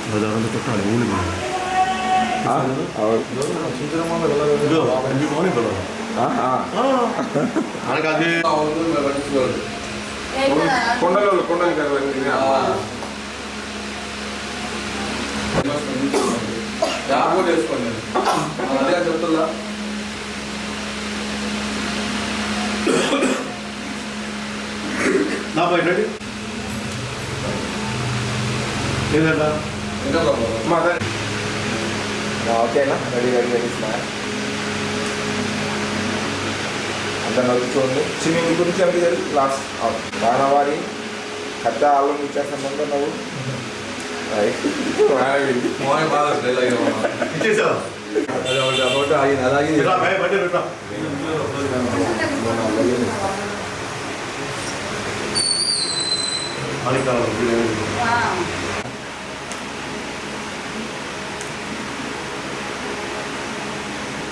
అదంతా కొట్టాలి ఊళ్ళు కొండలు కొండలు వేసుకోండి అదే చెప్తుందా నా బయట ఏదన్నా ఓకేనా రెడీ రెడీ రెడీ అంత నడుచుకోండి స్విమ్మింగ్ గురించి ఎంత జరిగి క్లాస్ వానవారి కథ ఆలోచన ఇచ్చేస్తాను నువ్వు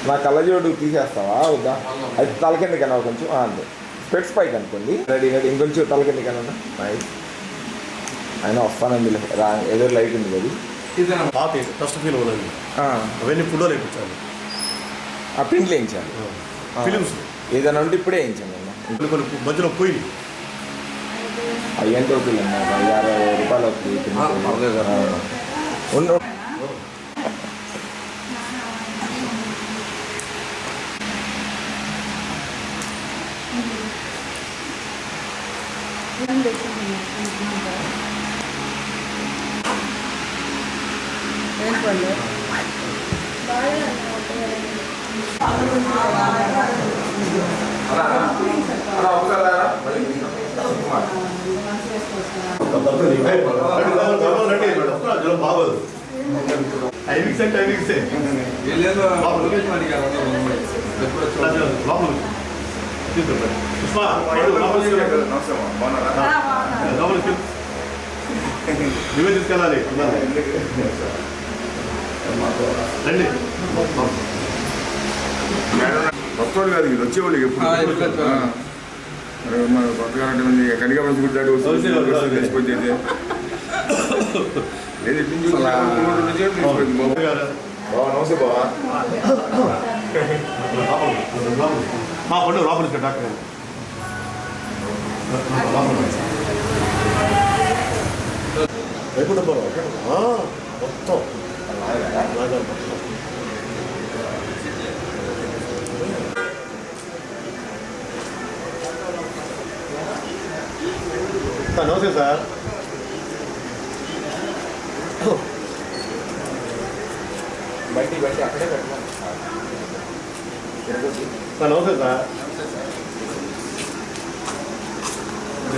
నా కళ్ళజోడు తీసేస్తావా వద్దా అది తలకిందకన్నా కొంచెం అంతే స్పెట్స్ పైకి అనుకోండి రెడీ రెడీ ఇంకొంచెం తలకిందకన్నా అయినా వస్తానండి రా ఏదో లైట్ ఉంది అది ఫస్ట్ ఫీల్ అవుతుంది అవన్నీ ఫుడ్లో వేయించాలి ఆ ప్రింట్లు వేయించాలి ఫిలిమ్స్ ఏదైనా ఉంటే ఇప్పుడే వేయించండి కొన్ని కొన్ని మధ్యలో పోయి అయ్యంత అవుతుంది అన్న 60 రూపాయలు అవుతుంది ఉండు బాగోదు టైమింగ్స్ టైమింగ్సే నువ్వే తీసుకెళ్ళాలి రండి కొత్తవాళ్ళు కాదు ఇది వచ్చేవాళ్ళు ఎప్పుడు కొత్తగా కనిగా మంచి గుర్తాడు తీసుకొచ్చేది నమస్తే బాబా మా పండు లోపల డాక్టర్ ఎప్పుడు మొత్తం నమస్తే సార్ బయటికి బయట అక్కడే పెట్టాలి నమస్తే సార్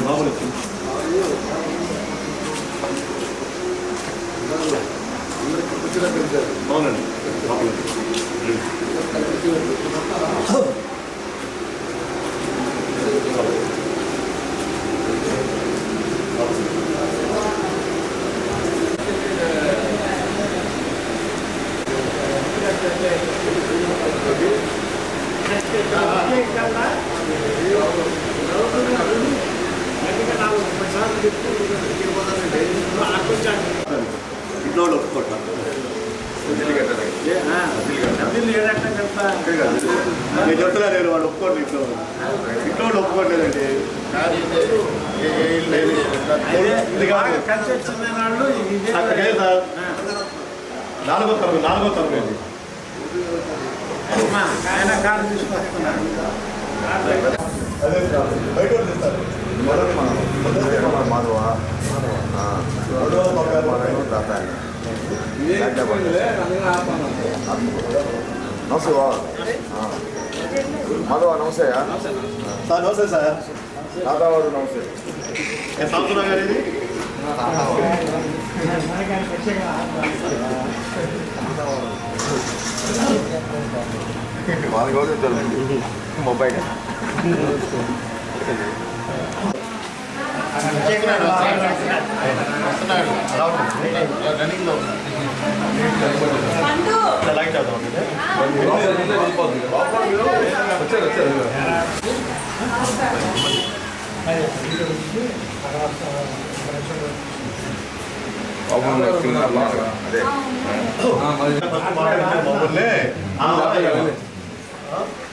బాబులు అవునండి ఇంట్లో ఒప్పుకోవటం నేను చెప్తున్నా నేను వాడు ఒప్పుకోండి ఇంట్లో ఒప్పుకోవట్లేదండి సార్ 4వ తరగతి ఆయన కార్డు తీసుకొస్తున్నారు అదే బయట తెస్తారు మాధవ నమస్తే మాధవ నమస్తే సార్ నమస్తే సార్ దాదావారు నమస్తే సంవత్సరం గారు ఇది వాళ్ళ గౌరవించాలి మొబైల్ లైట్ అవుతాం అదే మమ్మల్ని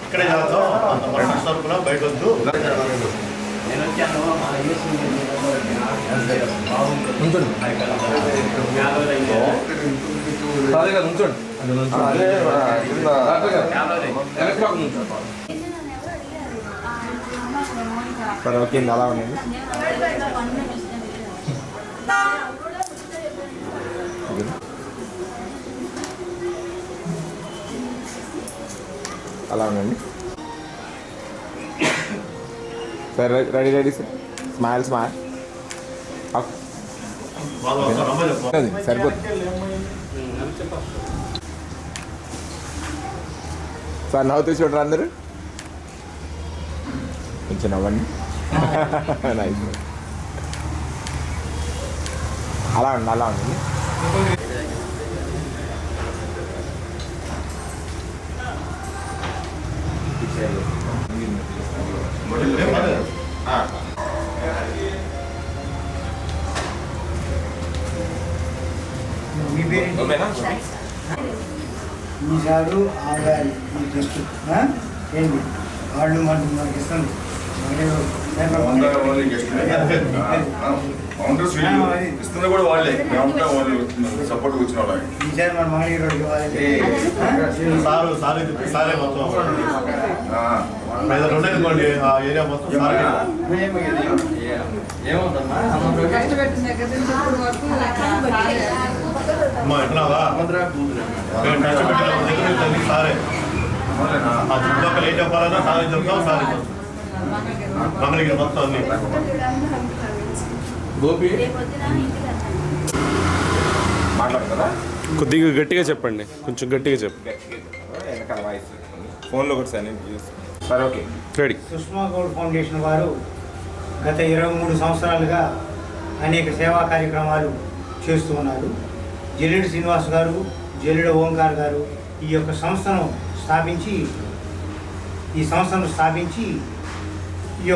ఇక్కడే చేద్దాం అంత మనిషి తరపున బయట వద్దు. సరే ఓకే అలా ఉండండి. అలా ఉండండి. సరే ready ready sir. Smile smile సరిపోతుంది సార్. నవ్వుతూ చూడరు అందరూ, కొంచెం నవ్వండి. నైస్. అలా ఉండి అలా ఉండండి. ఈసారి ఆగాలి ఈ టెస్ట్ ఏంటి వాళ్ళు మనకి ఇస్తుంది. ఇస్తున్నా కూడా వాళ్ళే, మేమంతా వాళ్ళు సపోర్ట్ వచ్చిన వాళ్ళే. ఈసారి మన మంగళగిరి సారే మొత్తం ఉండేది ఆ ఏరియా మొత్తం అమ్మా ఎట్లాగా సారే ఆ చుట్టుపక్కల ఏం చెప్పాలన్నా సారే చెప్తాం. సారే మంగళగిరి మొత్తం అన్ని మాట్లాడతారా? కొద్దిగా గట్టిగా చెప్పండి, కొంచెం గట్టిగా చెప్పండి. వెనకాల వాయిస్ ఫోన్లో కూడా సరే. సరే okay ready. Sushma Goud foundation వారు గత 23 సంవత్సరాలుగా అనేక సేవా కార్యక్రమాలు చేస్తూ ఉన్నారు. జల్లెడి శ్రీనివాస్ గారు, జల్లెడి ఓంకార్ గారు ఈ సంస్థను స్థాపించి ఈ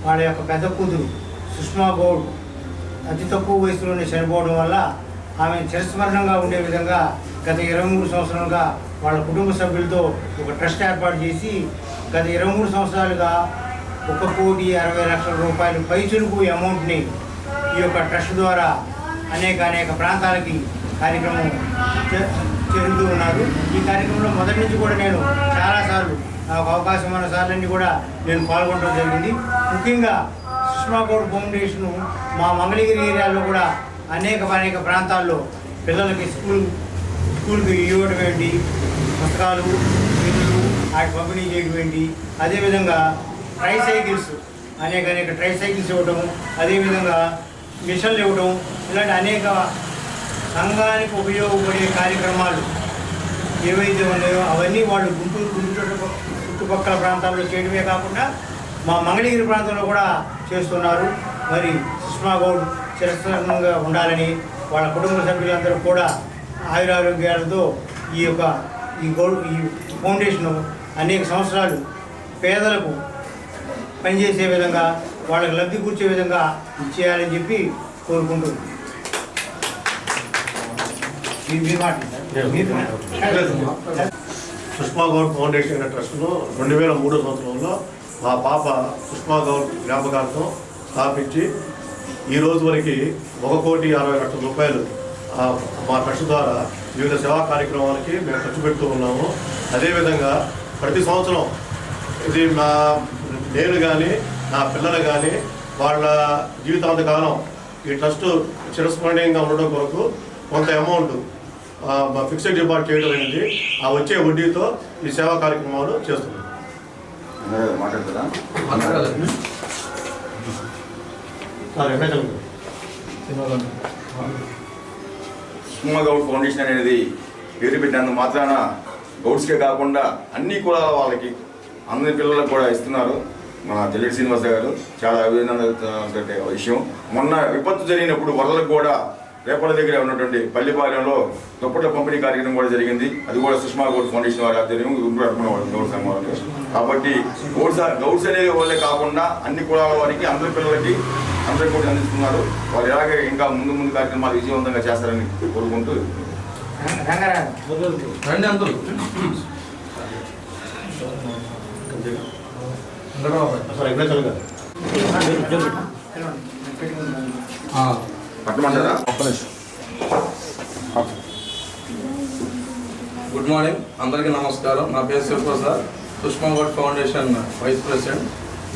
వాళ్ళ యొక్క పెద్ద కూతురు సుష్మా గౌడ్ అతి తక్కువ వయసులోనే చనిపోవడం వల్ల ఆమె చిరస్మరణంగా ఉండే విధంగా గత 23 సంవత్సరాలుగా వాళ్ళ కుటుంబ సభ్యులతో ఒక ట్రస్ట్ ఏర్పాటు చేసి గత 23 సంవత్సరాలుగా 1,60,00,000 రూపాయలు పైచులుకు అమౌంట్ని ఈ ట్రస్ట్ ద్వారా అనేక ప్రాంతాలకి కార్యక్రమం జరుగుతూ ఉన్నారు. ఈ కార్యక్రమంలో మొదటి నుంచి కూడా నేను చాలాసార్లు నాకు అవకాశం ఉన్న సార్లన్నీ కూడా నేను పాల్గొనడం జరిగింది. ముఖ్యంగా సుష్మా గౌడ్ ఫౌండేషన్ మా మంగళగిరి ఏరియాలో కూడా అనేక ప్రాంతాల్లో పిల్లలకి స్కూల్కి ఇవ్వడం ఏంటి, పుస్తకాలు పెన్నులు వాటి పంపిణీ చేయడం ఏంటి, అదేవిధంగా ట్రైసైకిల్స్ అనేక ట్రైసైకిల్స్ ఇవ్వడం, అదేవిధంగా మిషన్లు ఇవ్వడం, ఇలాంటి అనేక సంఘానికి ఉపయోగపడే కార్యక్రమాలు ఏవైతే ఉన్నాయో అవన్నీ వాళ్ళు గుంటూరు చుట్టుపక్కల ప్రాంతాల్లో చేయడమే కాకుండా మా మంగళగిరి ప్రాంతంలో కూడా చేస్తున్నారు. మరి సుష్మా గౌడ్ చిరస్థానంగా ఉండాలని వాళ్ళ కుటుంబ సభ్యులందరూ కూడా ఆయురారోగ్యాలతో ఈ ఫౌండేషన్ అనేక సంవత్సరాలు పేదలకు పనిచేసే విధంగా వాళ్ళకి లబ్ధి కూర్చే విధంగా చేయాలని చెప్పి కోరుకుంటున్నాను. సుష్మా గౌడ్ ఫౌండేషన్ ట్రస్ట్ను 2003 సంవత్సరంలో మా పాప సుష్మా గౌడ్ జ్ఞాపకార్థం స్థాపించి ఈ రోజు వరకు 1,60,00,000 రూపాయలు మా ట్రస్ట్ ద్వారా వివిధ సేవా కార్యక్రమాలకి మేము ఖర్చు పెడుతూ ఉన్నాము. అదేవిధంగా ప్రతి సంవత్సరం ఇది నేను కానీ నా పిల్లలు కానీ వాళ్ళ జీవితాంతకాలం ఈ ట్రస్ట్ చిరస్మరణీయంగా ఉండడం కొరకు కొంత అమౌంట్ ఫిక్స్డ్ డిపాజిట్ చేయడం అనేది ఆ వచ్చే వడ్డీతో ఈ సేవా కార్యక్రమాలు చేస్తున్నాం. మాట్లాడతారా? సుష్మా గౌడ్ ఫౌండేషన్ అనేది పేరు పెట్టినందుకు మాత్రాన గౌడ్స్కే కాకుండా అన్ని కులాల వాళ్ళకి అందరి పిల్లలకు కూడా ఇస్తున్నారు. మన జల్లెడి శ్రీనివాస గారు చాలా అభినందన విషయం. మొన్న విపత్తు జరిగినప్పుడు వరలకు కూడా రేపటి దగ్గర ఉన్నటువంటి పల్లిపాలెంలో దుప్పట్ల పంపిణీ కార్యక్రమం కూడా జరిగింది. అది కూడా సుష్మా గౌడ్ ఫౌండేషన్ వారి ఆధ్వర్యం గౌడ్ సంఘం వారికి. కాబట్టి గౌడ్స్ అనేది వాళ్ళే కాకుండా అన్ని కులాల వారికి అందరి పిల్లలకి అందరూ కూడా అందిస్తున్నారు. వాళ్ళు ఎలాగే ఇంకా ముందు కార్యక్రమాలు విజయవంతంగా చేస్తారని కోరుకుంటూ రండి అందరూ. పట్టమంటారా? ఒక్క నిమిషం. గుడ్ మార్నింగ్, అందరికీ నమస్కారం. నా పేరు Shivaprasad, Sushma Goud foundation vice president.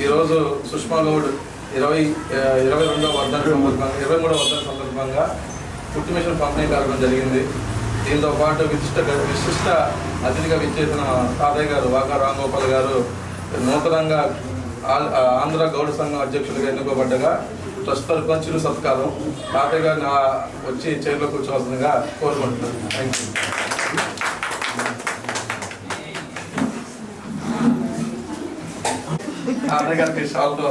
ఈరోజు సుష్మా గౌడ్ 23వ వర్ధన సందర్భంగా ఫుడ్ మిషన్ పంపిణీ కార్యక్రమం జరిగింది. దీంతో పాటు విశిష్ట అతిథిగా విచ్చేసిన తాతయ్య గారు వాకా రాంగోపాల్ గారు నూతనంగా ఆంధ్ర గౌడ్ సంఘం అధ్యక్షులుగా ఎన్నుకోబడ్డగా ట్రస్ట్ తరఫున చిరు సత్కారం. తాతయ్య గారిని వచ్చి చైర్లో కూర్చోవలసిందిగా కోరుకుంటున్నాను. Thank you. తాతయ్య గారికి షాల్తో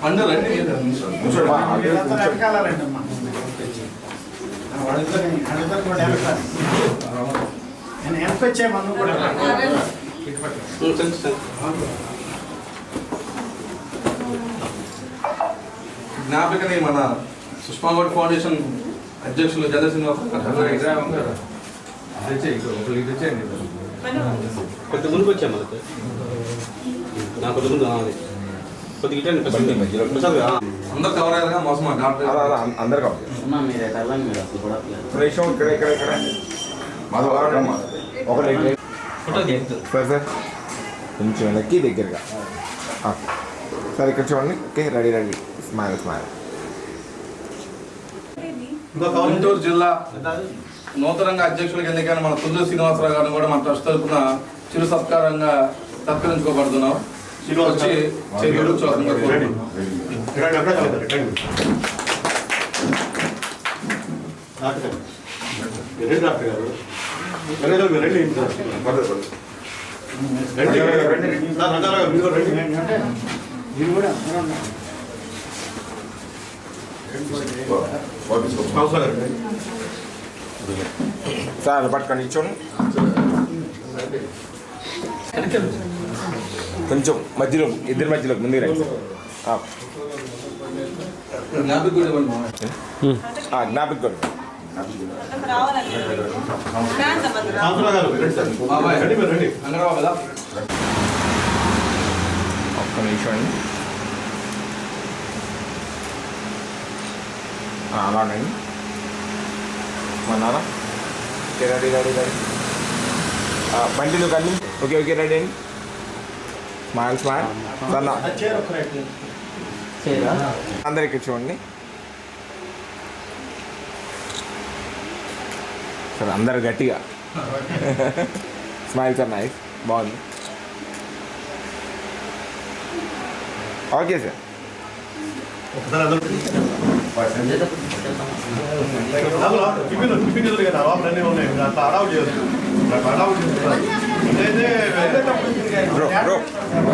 అందరూ రండి. జ్ఞాపికని మన సుష్మా గౌడ్ ఫౌండేషన్ అధ్యక్షులు జగదీష్ కొంచెం ముందుకు వచ్చాము నాకు కొంచెం ముందు కొద్దిగా అందరు కవర్ అయ్యారుగా మోసం డాక్టర్ అందరు కావాలి. సార్ సార్ కొంచెం వెనక్కి దగ్గరగా. సార్ ఇక్కడ చూడండి. Okay, ready ready. Smile smile. Guntur జిల్లా నూతనంగా అధ్యక్షులకు ఎన్నికైన మన తుల్లూరు శ్రీనివాసరావు గారిని కూడా మన ట్రస్ట్ తరఫున చిరు సత్కారంగా సత్కరించుకోబడుతున్నాం. వచ్చి చెరువులు చూడండి. సార్ పట్టుకొని ఇచ్చోండి. కొంచెం మధ్యలో ఇద్దరి మధ్యలో ముందుకు రండి. జ్ఞాపిక కూడా ఇవ్వండి. జ్ఞాపిక కూడా. బాబాయ్ అంగరావు కదా. ఒక్క నిమిషం అండి. అలానండి మా నాన్న. Okay, ready ready ready. బండి నువ్వు కండి. ఓకే ఓకే, రెడీ అండి. Smile smile. అందరికి చూడండి సార్, అందరు గట్టిగా. స్మైల్ సార్, నైస్, బాగుంది. Okay sir. టిఫిన్ అట్లా అలౌ చేయొచ్చు. బ్రో